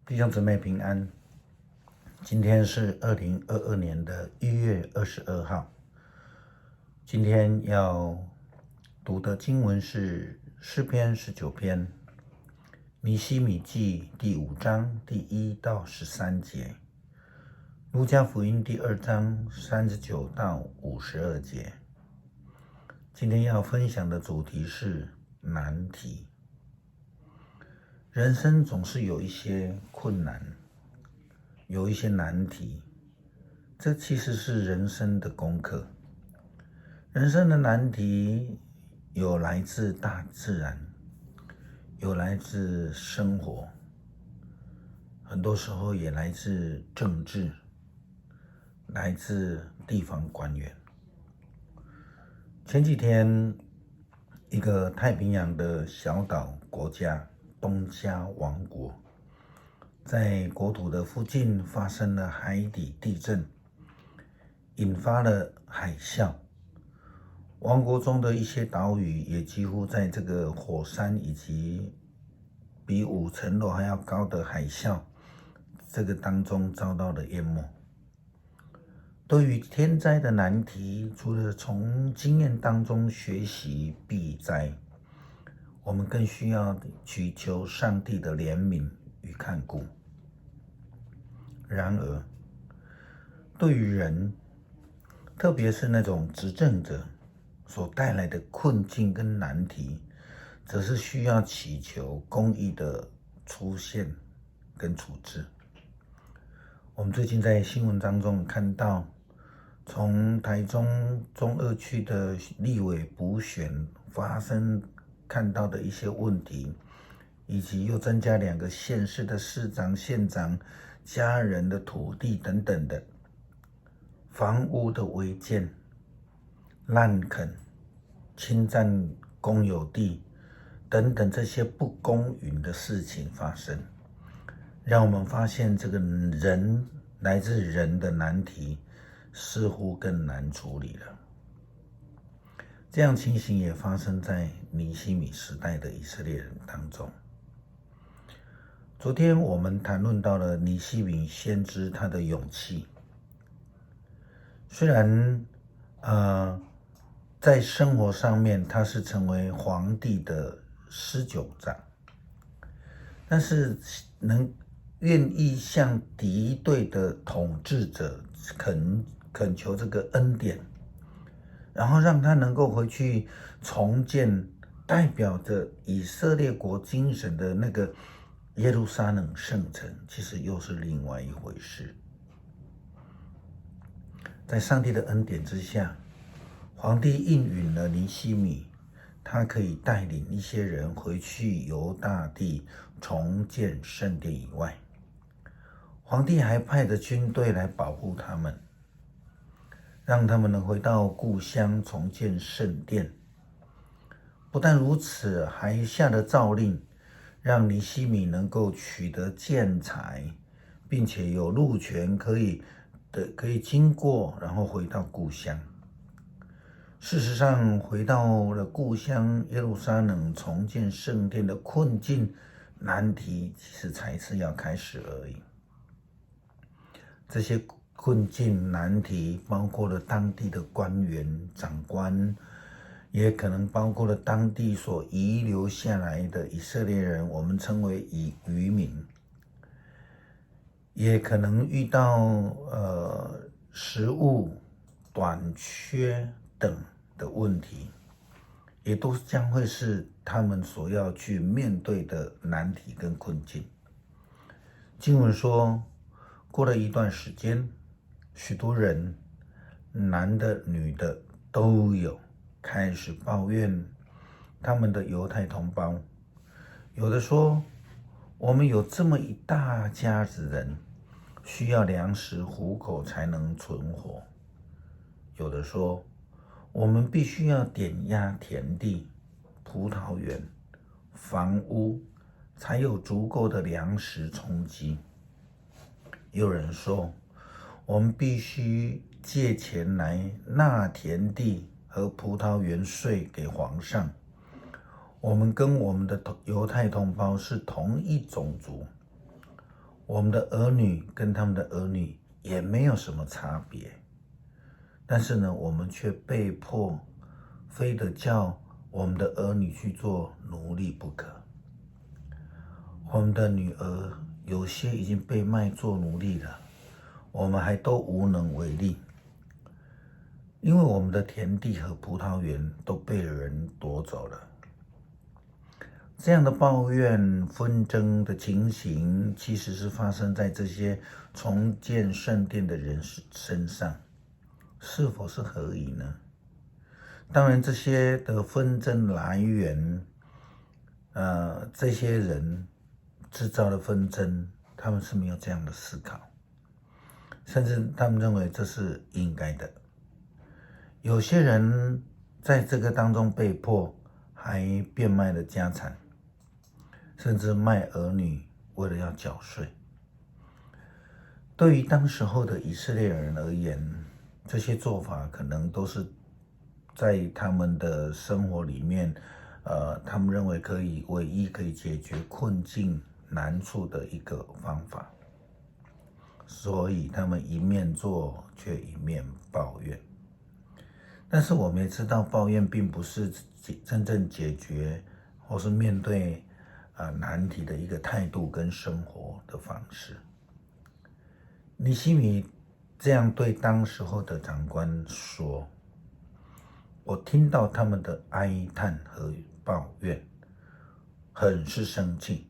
弟兄姊妹平安，今天是2022年1月22号。今天要读的经文是诗篇19篇，尼希米记第5章第1到13节，路加福音第2章39到52节。今天要分享的主题是难题。人生总是有一些困难，有一些难题，这其实是人生的功课。人生的难题有来自大自然，有来自生活，很多时候也来自政治，来自地方官员。前几天，一个太平洋的小岛国家东加王国，在国土的附近发生了海底地震，引发了海啸。王国中的一些岛屿也几乎在这个火山以及比5层楼还要高的海啸这个当中遭到了淹没。对于天灾的难题，除了从经验当中学习避灾，我们更需要祈求上帝的怜悯与看顾。然而，对于人，特别是那种执政者所带来的困境跟难题，则是需要祈求公义的出现跟处置。我们最近在新闻当中看到，从台中中二区的立委补选发生看到的一些问题，以及又增加2个县市的市长、县长家人的土地等等的房屋的违建、滥垦、侵占公有地等等这些不公允的事情发生，让我们发现这个人来自人的难题似乎更难处理了。这样情形也发生在尼希米时代的以色列人当中。昨天我们谈论到了尼希米先知他的勇气，虽然在生活上面他是成为皇帝的施酒长，但是愿意向敌对的统治者恳求这个恩典，然后让他能够回去重建代表着以色列国精神的那个耶路撒冷圣城，其实又是另外一回事。在上帝的恩典之下，皇帝应允了尼希米，他可以带领一些人回去犹大地重建圣殿以外，皇帝还派着军队来保护他们，让他们能回到故乡重建圣殿。不但如此，还下了诏令，让尼希米能够取得建材，并且有路权可以经过，然后回到故乡。事实上，回到了故乡耶路撒冷重建圣殿的困境难题，其实才是要开始而已。这些困境难题包括了当地的官员长官，也可能包括了当地所遗留下来的以色列人，我们称为渔民，也可能遇到食物短缺等的问题，也都将会是他们所要去面对的难题跟困境。经文说，过了一段时间，许多人，男的女的都有，开始抱怨他们的犹太同胞。有的说，我们有这么一大家子人，需要粮食糊口才能存活。有的说，我们必须要点压田地、葡萄园、房屋，才有足够的粮食充饥。有人说，我们必须借钱来纳田地和葡萄园税给皇上。我们跟我们的犹太同胞是同一种族，我们的儿女跟他们的儿女也没有什么差别，但是呢，我们却被迫非得叫我们的儿女去做奴隶不可。我们的女儿有些已经被卖做奴隶了，我们还都无能为力，因为我们的田地和葡萄园都被人夺走了。这样的抱怨纷争的情形，其实是发生在这些重建圣殿的人身上，是否是合宜呢？当然，这些的纷争来源，这些人制造的纷争，他们是没有这样的思考，甚至他们认为这是应该的。有些人在这个当中被迫还变卖了家产，甚至卖儿女，为了要缴税。对于当时候的以色列人而言，这些做法可能都是在他们的生活里面，他们认为唯一可以解决困境难处的一个方法，所以他们一面做却一面抱怨。但是我们也知道，抱怨并不是真正解决或是面对难题的一个态度跟生活的方式。尼希米这样对当时候的长官说：我听到他们的哀叹和抱怨，很是生气，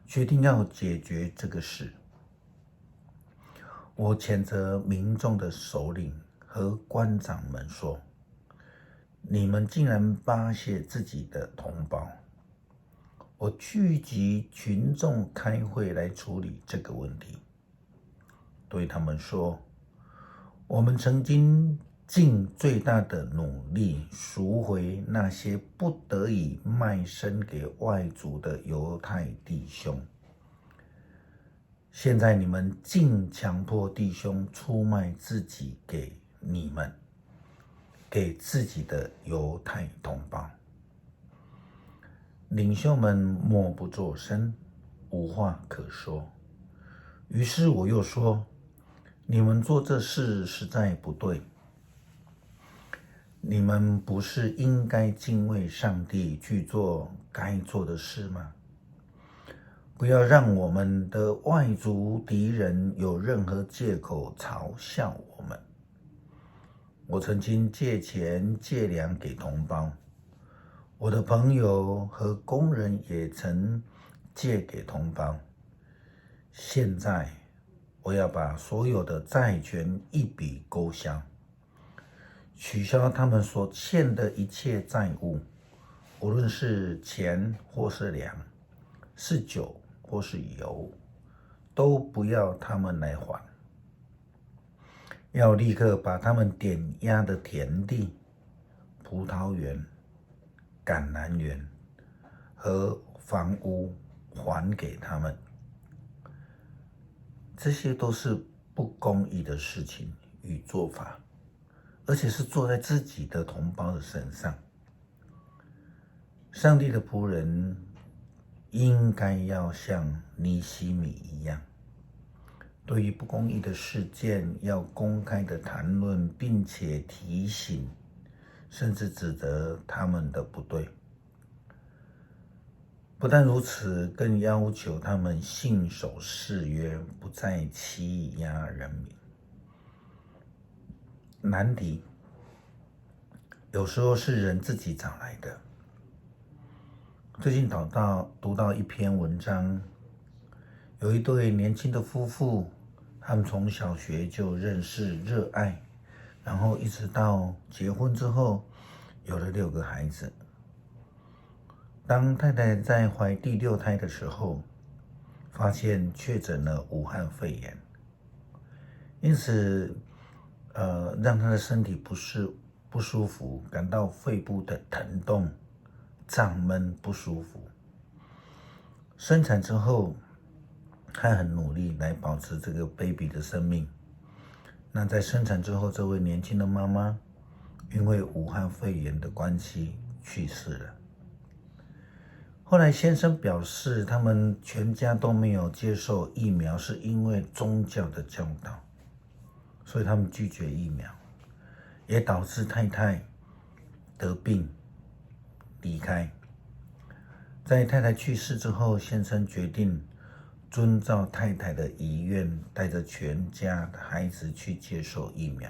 决定要解决这个事。我谴责民众的首领和官长们说：你们竟然巴结自己的同胞！我聚集群众开会来处理这个问题，对他们说：我们曾经尽最大的努力赎回那些不得已卖身给外族的犹太弟兄，现在你们竟强迫弟兄出卖自己给你们，给自己的犹太同胞。领袖们默不作声，无话可说。于是我又说：你们做这事实在不对，你们不是应该敬畏上帝，去做该做的事吗？不要让我们的外族敌人有任何借口嘲笑我们。我曾经借钱借粮给同胞，我的朋友和工人也曾借给同胞。现在我要把所有的债权一笔勾销，取消他们所欠的一切债务，无论是钱或是粮，是酒或是油，都不要他们来还。要立刻把他们点押的田地、葡萄园、橄榄园和房屋还给他们。这些都是不公义的事情与做法，而且是做在自己的同胞的身上。上帝的仆人应该要像尼希米一样，对于不公义的事件要公开的谈论，并且提醒，甚至指责他们的不对。不但如此，更要求他们信守誓约，不再欺压人民。难题有时候是人自己找来的。最近读到一篇文章，有一对年轻的夫妇，他们从小学就认识热爱，然后一直到结婚之后有了6个孩子。当太太在怀第6胎的时候，发现确诊了武汉肺炎，因此让她的身体不舒服，感到肺部的疼痛、胀闷不舒服。生产之后，她很努力来保持这个 baby 的生命。那在生产之后，这位年轻的妈妈因为武汉肺炎的关系去世了。后来先生表示，他们全家都没有接受疫苗，是因为宗教的教导，所以他们拒绝疫苗，也导致太太得病离开。在太太去世之后，先生决定遵照太太的遗愿，带着全家的孩子去接受疫苗。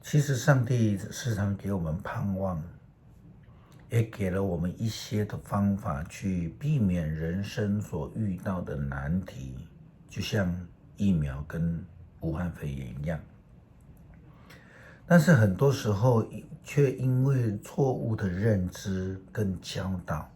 其实上帝时常给我们盼望，也给了我们一些的方法去避免人生所遇到的难题，就像疫苗跟武汉肺炎一样。但是很多时候却因为错误的认知跟教导，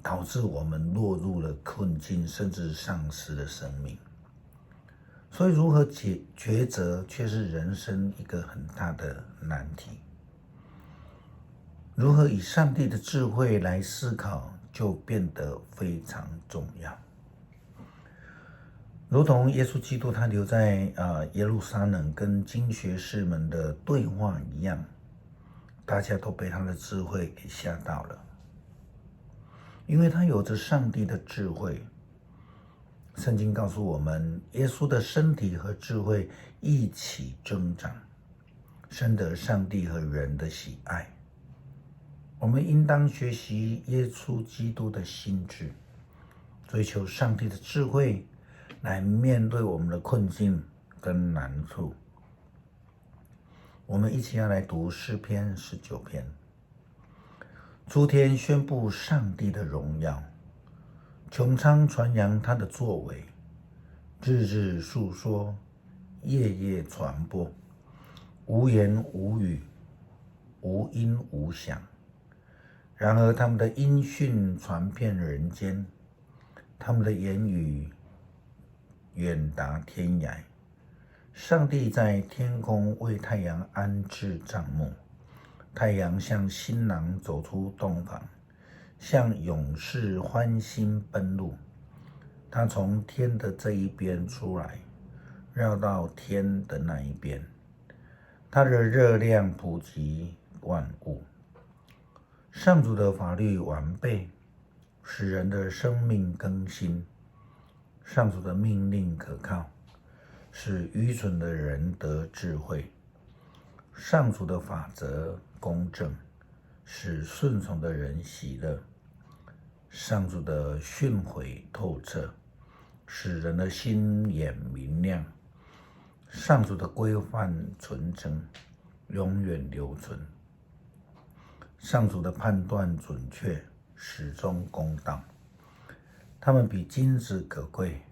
导致我们落入了困境，甚至丧失了生命。所以如何抉择却是人生一个很大的难题。如何以上帝的智慧来思考，就变得非常重要。如同耶稣基督他留在耶路撒冷跟经学士们的对话一样，大家都被他的智慧给吓到了，因为他有着上帝的智慧。圣经告诉我们，耶稣的身体和智慧一起增长，深得上帝和人的喜爱。我们应当学习耶稣基督的心志，追求上帝的智慧，来面对我们的困境跟难处。我们一起要来读诗篇19篇。诸天宣布上帝的荣耀，穹苍传扬他的作为，日日述说，夜夜传播，无言无语，无音无响。然而他们的音讯传遍人间，他们的言语远达天涯。上帝在天空为太阳安置帐幕，太阳像新郎走出洞房，像勇士欢欣奔路。他从天的这一边出来，绕到天的那一边。他的热量普及万物。上主的法律完备，使人的生命更新。上主的命令可靠，使愚蠢的人得智慧。上主的法则公正，使顺从的人喜乐。上主的训诲透彻，使人的心眼明亮。上主的规范纯真，永远留存。上主的判断准确，始终公道。他们比金子可贵，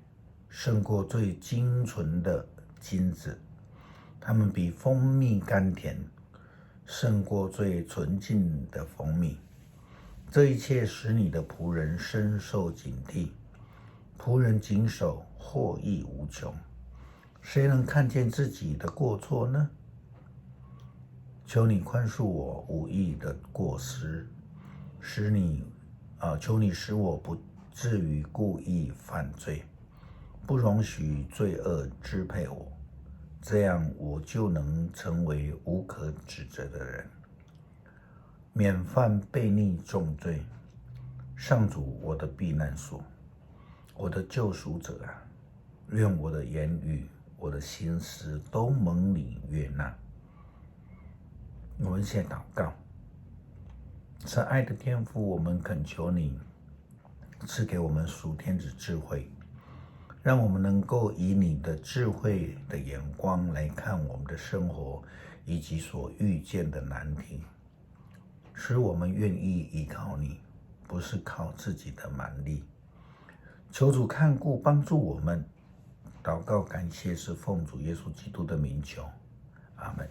胜过最精纯的金子。他们比蜂蜜甘甜，胜过最纯净的蜂蜜。这一切使你的仆人深受警惕，仆人谨守，获益无穷。谁能看见自己的过错呢？求你宽恕我无意的过失，求你使我不至于故意犯罪，不容许罪恶支配我，这样我就能成为无可指责的人，免犯悖逆重罪。上主，我的避难所，我的救赎者啊，愿我的言语，我的心思都蒙你悦纳。我们先祷告。慈爱的天父，我们恳求你赐给我们属天之智慧，让我们能够以你的智慧的眼光来看我们的生活以及所遇见的难题，使我们愿意依靠你，不是靠自己的蛮力。求主看顾帮助我们。祷告感谢是奉主耶稣基督的名求，阿们。